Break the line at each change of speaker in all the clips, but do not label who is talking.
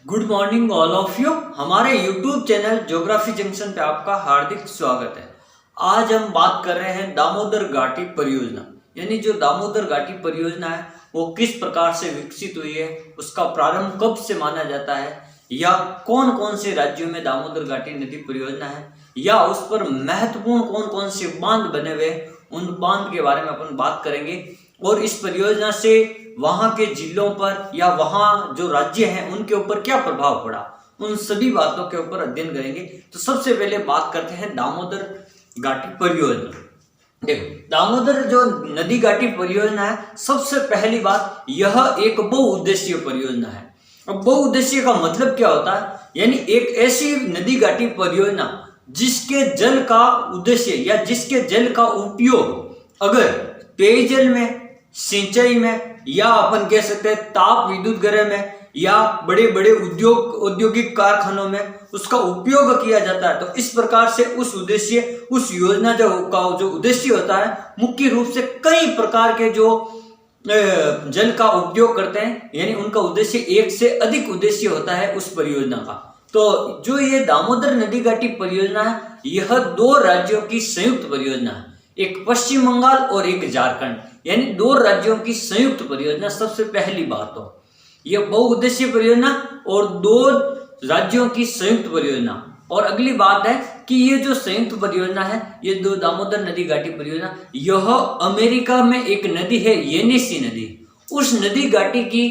Good morning all of you. हमारे YouTube channel geography junction पे आपका हार्दिक स्वागत है। आज हम बात कर रहे हैं दामोदर घाटी परियोजना, यानी जो दामोदर घाटी परियोजना है वो किस प्रकार से विकसित हुई है, उसका प्रारंभ कब से माना जाता है, या कौन कौन से राज्यों में दामोदर घाटी नदी परियोजना है, या उस पर महत्वपूर्ण कौन कौन से बांध बने हुए, उन बांध के बारे में अपन बात करेंगे। और इस परियोजना से वहां के जिलों पर या वहां जो राज्य हैं उनके ऊपर क्या प्रभाव पड़ा, उन सभी बातों के ऊपर अध्ययन करेंगे। तो सबसे पहले बात करते हैं दामोदर घाटी परियोजना। देखो, दामोदर जो नदी घाटी परियोजना है, सबसे पहली बात यह एक बहुउद्देशीय परियोजना है। अब बहुउद्देशीय का मतलब क्या होता है, यानी एक ऐसी नदी घाटी परियोजना जिसके जल का उद्देश्य या जिसके जल का उपयोग अगर पेयजल में, सिंचाई में, या अपन कह सकते हैं ताप विद्युत गृह में, या बड़े बड़े औद्योगिक कारखानों में उसका उपयोग किया जाता है। तो इस प्रकार से उस योजना का जो उद्देश्य होता है, मुख्य रूप से कई प्रकार के जो जल का उपयोग करते हैं, यानी उनका उद्देश्य एक से अधिक उद्देश्य होता है उस परियोजना का। तो जो ये दामोदर नदी घाटी परियोजना है, यह दो राज्यों की संयुक्त परियोजना है, एक पश्चिम बंगाल और एक झारखंड, यानी दो राज्यों की संयुक्त परियोजना। सबसे पहली बात तो यह बहुउद्देशीय परियोजना और दो राज्यों की संयुक्त परियोजना। और अगली बात है कि ये जो संयुक्त परियोजना है, ये दो दामोदर नदी घाटी परियोजना, यह अमेरिका में एक नदी है, येनिसी नदी। उस नदी घाटी की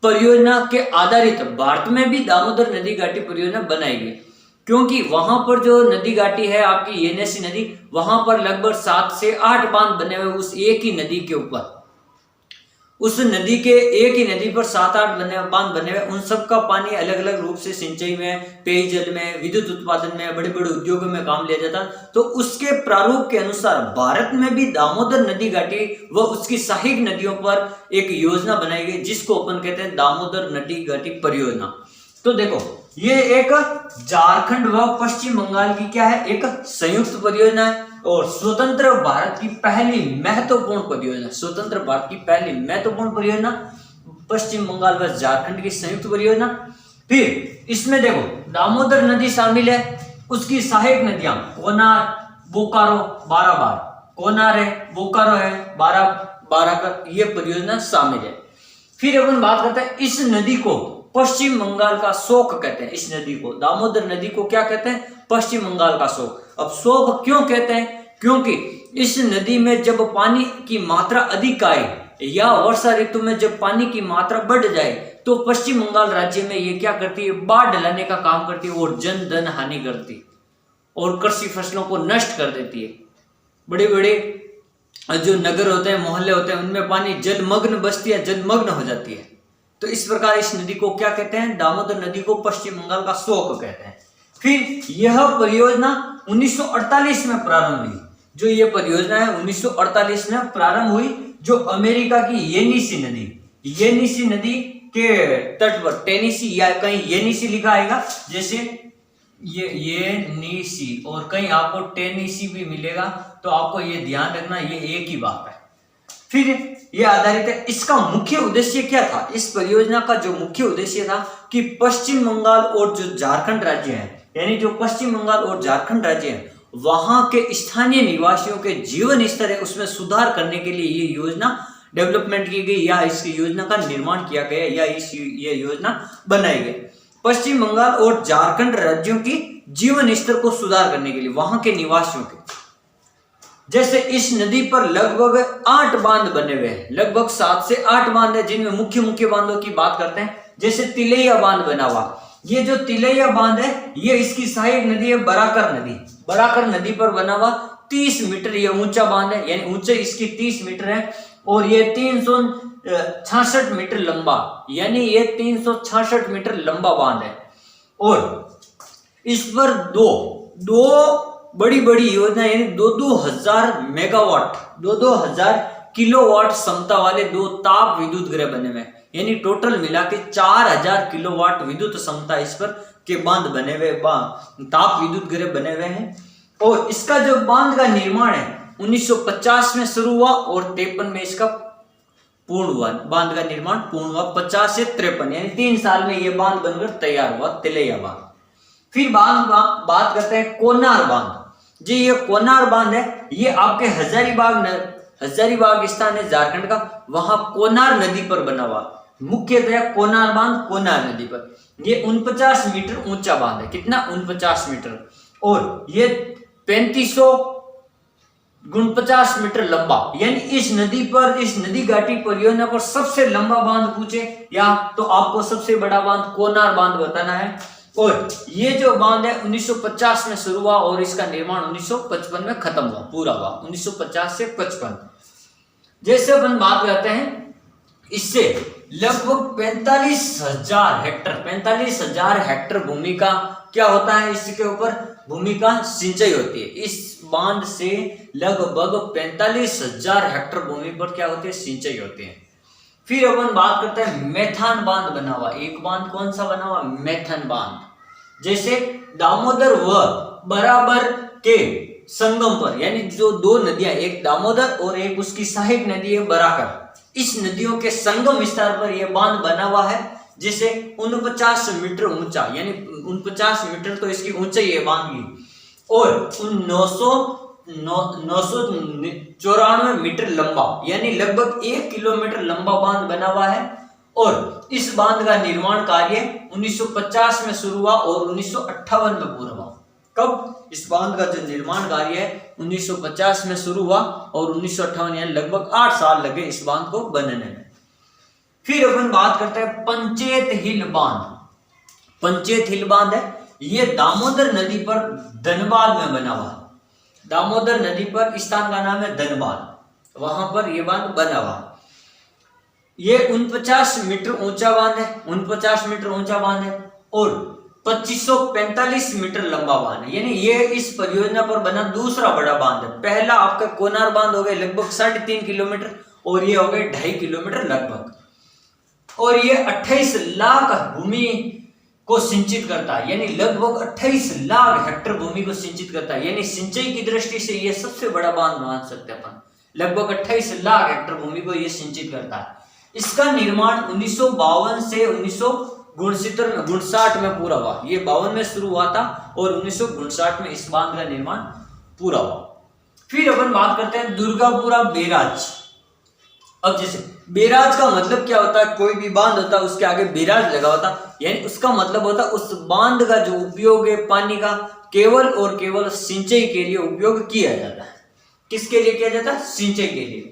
परियोजना के आधारित भारत में भी दामोदर नदी घाटी परियोजना बनाई गई, क्योंकि वहां पर जो नदी घाटी है आपकी येनिसी नदी, वहां पर लगभग 7 से 8 बांध बने हुए उस एक ही नदी के ऊपर। उस नदी के एक ही नदी पर 7-8 बांध बने हुए, उन सब का पानी अलग अलग रूप से सिंचाई में, पेयजल में, विद्युत उत्पादन में, बड़े बड़े उद्योगों में काम लिया जाता। तो उसके प्रारूप के अनुसार भारत में भी दामोदर नदी घाटी व उसकी सहायक नदियों पर एक योजना बनाई गई, जिसको अपन कहते हैं दामोदर नदी घाटी परियोजना। तो देखो, ये एक झारखंड व पश्चिम बंगाल की क्या है, एक संयुक्त परियोजना है और स्वतंत्र भारत की पहली महत्वपूर्ण परियोजना। स्वतंत्र भारत की पहली महत्वपूर्ण परियोजना, पश्चिम बंगाल व झारखंड की संयुक्त परियोजना। फिर इसमें देखो, दामोदर नदी शामिल है, उसकी सहायक नदियां कोनार, बोकारो, बाराबार, कोनार है, बोकारो है, बाराकर, ये परियोजना शामिल है। फिर अपन बात करते हैं, इस नदी को पश्चिम बंगाल का शोक कहते हैं। इस नदी को, दामोदर नदी को क्या कहते हैं, पश्चिम बंगाल का शोक। अब शोक क्यों कहते हैं, क्योंकि इस नदी में जब पानी की मात्रा अधिक आए या वर्षा ऋतु में जब पानी की मात्रा बढ़ जाए, तो पश्चिम बंगाल राज्य में ये क्या करती है, बाढ़ लाने का काम करती है और जन धन हानि करती और कृषि फसलों को नष्ट कर देती है। बड़े बड़े जो नगर होते हैं, मोहल्ले होते हैं, उनमें पानी जलमग्न, बस्तियां जलमग्न हो जाती है। तो इस प्रकार इस नदी को क्या कहते हैं, दामोदर नदी को पश्चिम बंगाल का शोक कहते हैं। फिर यह परियोजना 1948 में प्रारंभ हुई। जो ये परियोजना है 1948 में प्रारंभ हुई, जो अमेरिका की येनिसी नदी के तट पर, टेनेसी या कहीं येनिसी लिखा आएगा, जैसे ये येनिसी और कहीं आपको टेनेसी भी मिलेगा, तो आपको ये ध्यान रखना, ये एक ही बात है। फिर यह आधारित है, इसका मुख्य उद्देश्य क्या था, इस परियोजना का जो मुख्य उद्देश्य था कि पश्चिम बंगाल और जो झारखंड राज्य है, यानी जो पश्चिम बंगाल और झारखंड राज्य है, वहां के स्थानीय निवासियों के जीवन स्तर है उसमें सुधार करने के लिए ये योजना डेवलपमेंट की गई, या इस योजना का निर्माण किया गया, या ये योजना बनाई गई। पश्चिम बंगाल और झारखंड राज्यों की जीवन स्तर को सुधार करने के लिए, वहां के निवासियों के। जैसे इस नदी पर लगभग 8 बांध बने हुए हैं, लगभग 7 से 8 बांध है, जिनमें मुख्य बांधों की बात करते हैं। जैसे तिलैया बांध बना हुआ, ये जो तिलैया बांध है, ये इसकी सहायक नदी है बराकर नदी पर बना हुआ 30 मीटर ये ऊंचा बांध है, यानी ऊंचाई इसकी 30 मीटर है, और ये 366 मीटर लंबा, यानी ये 366 मीटर लंबा बांध है। और इस पर दो बड़ी योजना, यानी 2,000 मेगावाट, 2,000 किलोवाट क्षमता वाले 2 ताप विद्युत गृह बने हुए, यानी टोटल मिला के 4,000 किलोवाट विद्युत क्षमता इस पर के बांध बने हुए, ताप विद्युत गृह बने हुए हैं। और इसका जो बांध का निर्माण है 1950 में शुरू हुआ और 53 में इसका पूर्ण हुआ, बांध का निर्माण पूर्ण हुआ 50 से 53 यानी 3 साल में ये बांध बनकर तैयार हुआ, तिलैया बांध। फिर बात करते हैं कोनार बांध। जी ये कोनार बांध है, ये आपके हजारीबाग स्थान है झारखंड का, वहां कोनार नदी पर बना हुआ। मुख्यतः कोनार बांध कोनार नदी पर, ये 49 मीटर ऊंचा बांध है। कितना? 49 मीटर। और ये 3549 मीटर लंबा, यानी इस नदी घाटी परियोजना पर सबसे लंबा बांध पूछे या तो आपको सबसे बड़ा बांध कोनार बांध बताना है। और ये जो बांध है 1950 में शुरू हुआ और इसका निर्माण 1955 में खत्म हुआ, पूरा हुआ 1950 से 55। जैसे अपन बात करते हैं, इससे लगभग 45,000 हेक्टर भूमि का क्या होता है, इसके ऊपर भूमि का सिंचाई होती है। इस बांध से लगभग 45,000 हेक्टर भूमि पर क्या होती है, सिंचाई होती है। फिर अपन बात करते हैं मैथान बांध बना हुआ। एक बांध कौन सा बना हुआ? मैथान बांध। जैसे दामोदर व बराबर के संगम पर, यानी जो दो नदियां, एक दामोदर और एक उसकी सहायक नदी है बराकर, इस नदियों के संगम स्थान पर यह बांध बना हुआ है, जिसे 49 मीटर ऊंचा, यानी 49 मीटर तो इसकी ऊंचाई है बांध की, और 994 मीटर लंबा, यानी लगभग 1 किलोमीटर लंबा बांध बना हुआ है। और इस बांध का निर्माण कार्य 1950 में शुरू हुआ और 1958 में पूरा हुआ। कब? इस बांध का जो निर्माण कार्य है 1950 में शुरू हुआ और 1958 यानी लगभग 8 साल लगे इस बांध को बनने में। फिर अपन बात करते हैं पंचेत हिल बांध। पंचेत हिल बांध है, ये दामोदर नदी पर धनबाद में बना हुआ। दामोदर नदी पर स्थान का नाम है धनबाद, वहां पर यह बांध बना हुआ। ये 49 मीटर ऊंचा बांध है, 49 मीटर ऊंचा बांध है और 2545 मीटर लंबा बांध है, यानी ये इस परियोजना पर बना दूसरा बड़ा बांध है। पहला आपका कोनार बांध हो गया लगभग 3.5 किलोमीटर और ये हो गए 2.5 किलोमीटर लगभग, और ये 28 लाख भूमि को सिंचित करता है, यानी लगभग 28 लाख हेक्टर भूमि को सिंचित करता है। यानी सिंचाई की दृष्टि से ये सबसे बड़ा बांध मान सकते हैं अपन, लगभग 28 लाख हेक्टर भूमि को ये सिंचित करता है। इसका निर्माण 1952 से 1959 में पूरा हुआ। ये 52 में शुरू हुआ था और 1959 में इस बांध का निर्माण पूरा हुआ। फिर अपन बात करते हैं दुर्गापुरा बैराज। अब जैसे बैराज का मतलब क्या होता है, कोई भी बांध होता है उसके आगे बैराज लगा होता, यानी उसका मतलब होता है उस बांध का जो उपयोग है पानी का केवल और केवल सिंचाई के लिए उपयोग किया जाता है। किसके लिए किया जाता है? सिंचाई के लिए।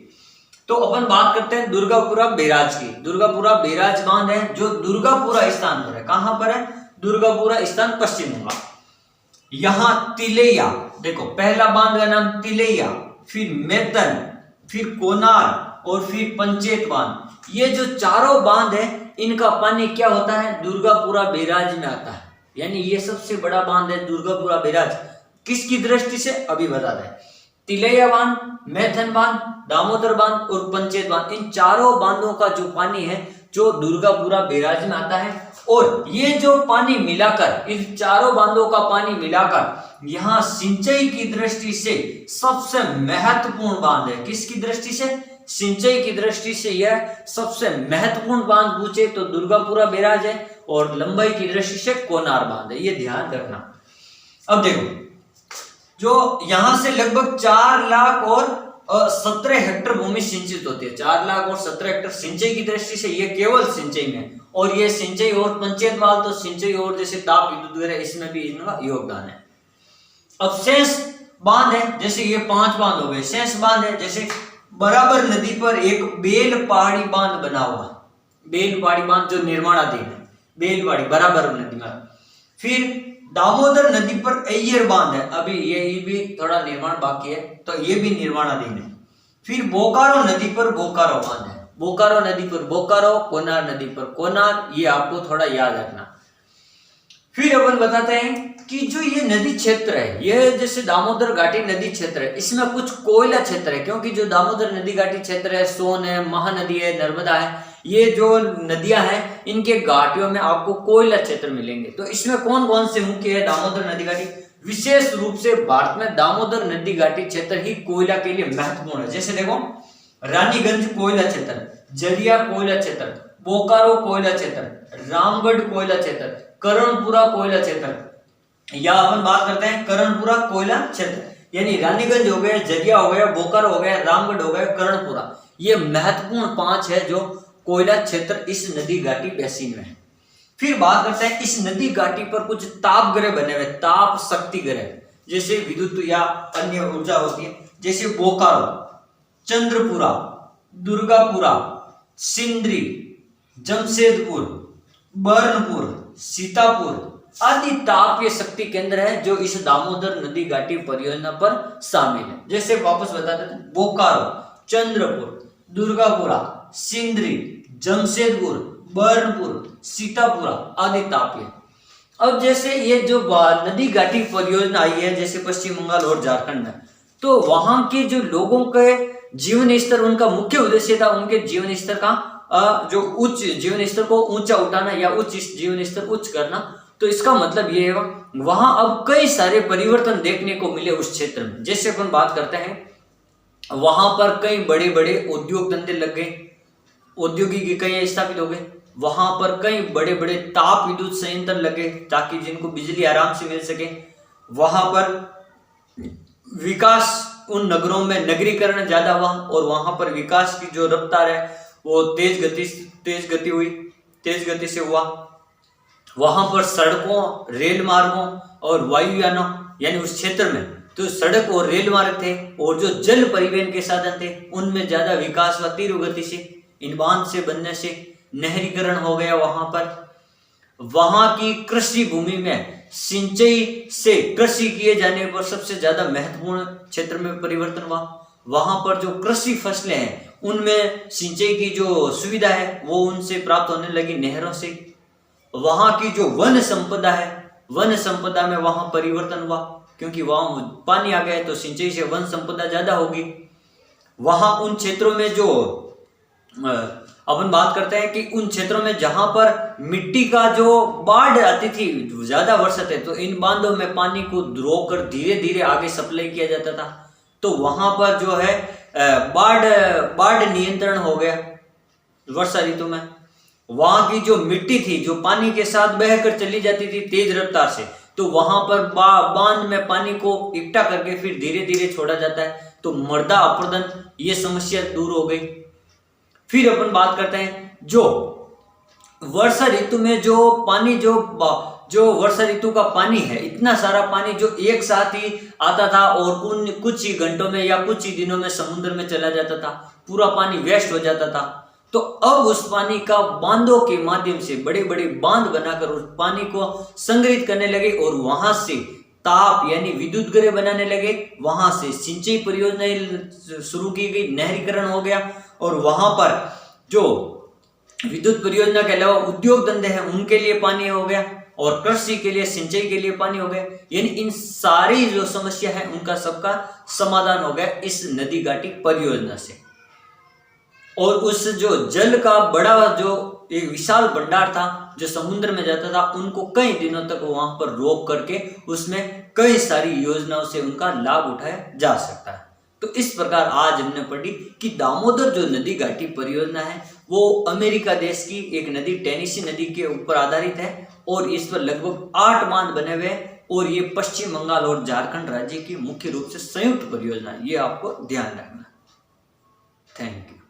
तो अपन बात करते हैं दुर्गापुरा बैराज की। दुर्गापुरा बैराज बांध है जो दुर्गापुरा स्थान पर है। कहां पर है? दुर्गापुरा स्थान पश्चिम बंगाल। यहां तिलैया, देखो पहला बांध का नाम तिलैया, फिर मैथन, फिर कोनार और फिर पंचेत बांध। ये जो चारों बांध है इनका पानी क्या होता है? दुर्गापुरा बैराज में आता है, यानी ये सबसे बड़ा बांध है दुर्गापुरा बैराज। किसकी दृष्टि से? अभी बता दें। तिलैया बांध, मैथन बांध, दामोदर बांध और पंचेत बांध, इन चारों बांधों का जो पानी है जो दुर्गापुरा बैराज में आता है। और ये जो पानी मिलाकर, इन चारों बांधों का पानी मिलाकर यहाँ सिंचाई की दृष्टि से सबसे महत्वपूर्ण बांध है। किसकी दृष्टि से? सिंचाई की दृष्टि से यह सबसे महत्वपूर्ण बांध पूछे तो दुर्गापुरा बैराज है, और लंबाई की दृष्टि से कोनार बांध है, ये ध्यान रखना। अब देखो, जो यहां से लगभग 4 लाख और 17 हेक्टर भूमि सिंचित होती है। 4 लाख और 17 हेक्टर सिंचाई की दृष्टि से ये केवल सिंचाई में, और ये सिंचाई और पंचेत बांध तो सिंचाई और जैसे ताप विद्युत वगैरह इसमें भी इनका योगदान है। अब शेष बांध है, जैसे ये 5 बांध हो गए। शेष बांध है जैसे बराबर नदी पर एक बेल पहाड़ी बांध बना हुआ, बेल पहाड़ी बांध जो निर्माणाधीन है, बेल पहाड़ी बराबर नदी में। फिर दामोदर नदी पर अय्यर बांध है, अभी ये भी थोड़ा निर्माण बाकी है तो ये भी निर्माणाधीन है। फिर बोकारो नदी पर बोकारो बांध है, बोकारो नदी पर बोकारो, कोनार नदी पर कोनार, ये आपको थोड़ा याद रखना। फिर अपन बताते हैं कि जो ये नदी क्षेत्र है, ये जैसे दामोदर घाटी नदी क्षेत्र है, इसमें कुछ कोयला क्षेत्र है, क्योंकि जो दामोदर नदी घाटी क्षेत्र है, सोन है, महानदी है, नर्मदा है, ये जो नदियां हैं इनके घाटियों में आपको कोयला क्षेत्र मिलेंगे। तो इसमें कौन कौन से मुख्य है? दामोदर नदी घाटी, विशेष रूप से भारत में दामोदर नदी घाटी क्षेत्र ही कोयला के लिए महत्वपूर्ण है। जैसे देखो रानीगंज कोयला क्षेत्र, जरिया कोयला क्षेत्र, बोकारो कोयला क्षेत्र, रामगढ़ कोयला क्षेत्र, करणपुरा कोयला क्षेत्र। या अपन बात करते हैं करणपुरा कोयला क्षेत्र, यानी रानीगंज हो गया, जरिया हो गया, बोकारो हो गया, रामगढ़ हो गया, करणपुरा। ये महत्वपूर्ण 5 है जो कोयला क्षेत्र इस नदी घाटी बेसिन में है। फिर बात करते हैं इस नदी घाटी पर कुछ ताप ग्रह बने हुए, ताप शक्ति ग्रह, जैसे विद्युत या अन्य ऊर्जा होती है, जैसे बोकारो, चंद्रपुरा, दुर्गापुरा, सिंदरी, जमशेदपुर, बर्नपुर, सीतापुर आदि तापीय शक्ति केंद्र है जो इस दामोदर नदी घाटी परियोजना पर शामिल है। जैसे वापस बता देते हैं, बोकारो, चंद्रपुर, दुर्गापुरा, सिंदरी, जमशेदपुर, बर्नपुर, सीतापुरा आदि तापीय। अब जैसे ये जो नदी घाटी परियोजना आई है जैसे पश्चिम बंगाल और झारखंड में, तो वहां के जो लोगों के जीवन स्तर, उनका मुख्य उद्देश्य था उनके जीवन स्तर का जो उच्च जीवन स्तर को ऊंचा उठाना या उच्च जीवन स्तर उच्च करना। तो इसका मतलब ये है वहां अब कई सारे परिवर्तन देखने को मिले उस क्षेत्र में। जैसे अपन बात करते हैं वहां पर कई बड़े बड़े उद्योग धंधे लग गए, औद्योगिक इकाइयां स्थापित हो गई, वहां पर कई बड़े बड़े ताप विद्युत संयंत्र लगे ताकि जिनको बिजली आराम से मिल सके। वहां पर विकास, उन नगरों में नगरीकरण ज्यादा हुआ और वहां पर विकास की जो रफ्तार है वो तेज गति से हुआ। वहां पर सड़कों, रेल मार्गों और वायुयानों यानी उस क्षेत्र में तो सड़क और रेल मार्ग थे और जो जल परिवहन के साधन थे उनमें ज्यादा विकास हुआ तीव्र गति से। इन बांध से बनने से नहरीकरण हो गया वहां पर। वहां की कृषि भूमि में सिंचाई से कृषि किए जाने पर सबसे ज्यादा महत्वपूर्ण क्षेत्र में परिवर्तन हुआ। वहां पर जो कृषि फसलें हैं उनमें सिंचाई की जो सुविधा है वो उनसे प्राप्त होने लगी, नहरों से। वहां की जो वन संपदा है, वन संपदा में वहां परिवर्तन हुआ क्योंकि वहां पानी आ गया है तो सिंचाई से वन संपदा ज्यादा होगी। वहां उन क्षेत्रों में जो अपन बात करते हैं कि उन क्षेत्रों में जहां पर मिट्टी का जो बाढ़ आती थी, ज्यादा वर्षा थे, तो इन बांधों में पानी को रोककर धीरे धीरे आगे सप्लाई किया जाता था। तो वहां पर जो है बाढ़ नियंत्रण हो गया वर्षा ऋतु में। वहां की जो मिट्टी थी जो पानी के साथ बहकर चली जाती थी तेज रफ्तार से, तो वहां पर बांध में पानी को इकट्ठा करके फिर धीरे धीरे छोड़ा जाता है, तो मृदा अपरदन ये समस्या दूर हो गई। फिर अपन बात करते हैं जो वर्षा ऋतु में जो पानी जो वर्षा ऋतु का पानी है, इतना सारा पानी जो एक साथ ही आता था और उन कुछ ही घंटों में या कुछ ही दिनों में समुद्र में चला जाता था, पूरा पानी वेस्ट हो जाता था। तो अब उस पानी का बांधों के माध्यम से बड़े बड़े बांध बनाकर उस पानी को संग्रहित करने लगे और वहां से ताप यानी विद्युत ग्रह बनाने लगे। वहां से सिंचाई परियोजनाएं शुरू की गई, नहरीकरण हो गया और वहां पर जो विद्युत परियोजना के अलावा उद्योग धंधे हैं उनके लिए पानी हो गया और कृषि के लिए, सिंचाई के लिए पानी हो गया। यानी इन सारी जो समस्या है उनका सबका समाधान हो गया इस नदी घाटी परियोजना से। और उस जो जल का बड़ा जो एक विशाल भंडार था जो समुद्र में जाता था, उनको कई दिनों तक वहां पर रोक करके उसमें कई सारी योजनाओं से उनका लाभ उठाया जा सकता है। तो इस प्रकार आज हमने पढ़ी कि दामोदर जो नदी घाटी परियोजना है वो अमेरिका देश की एक नदी, टेनेसी नदी के ऊपर आधारित है और इस पर लगभग 8 बांध बने हुए हैं और ये पश्चिम बंगाल और झारखंड राज्य की मुख्य रूप से संयुक्त परियोजना है। ये आपको ध्यान रखना। Thank you.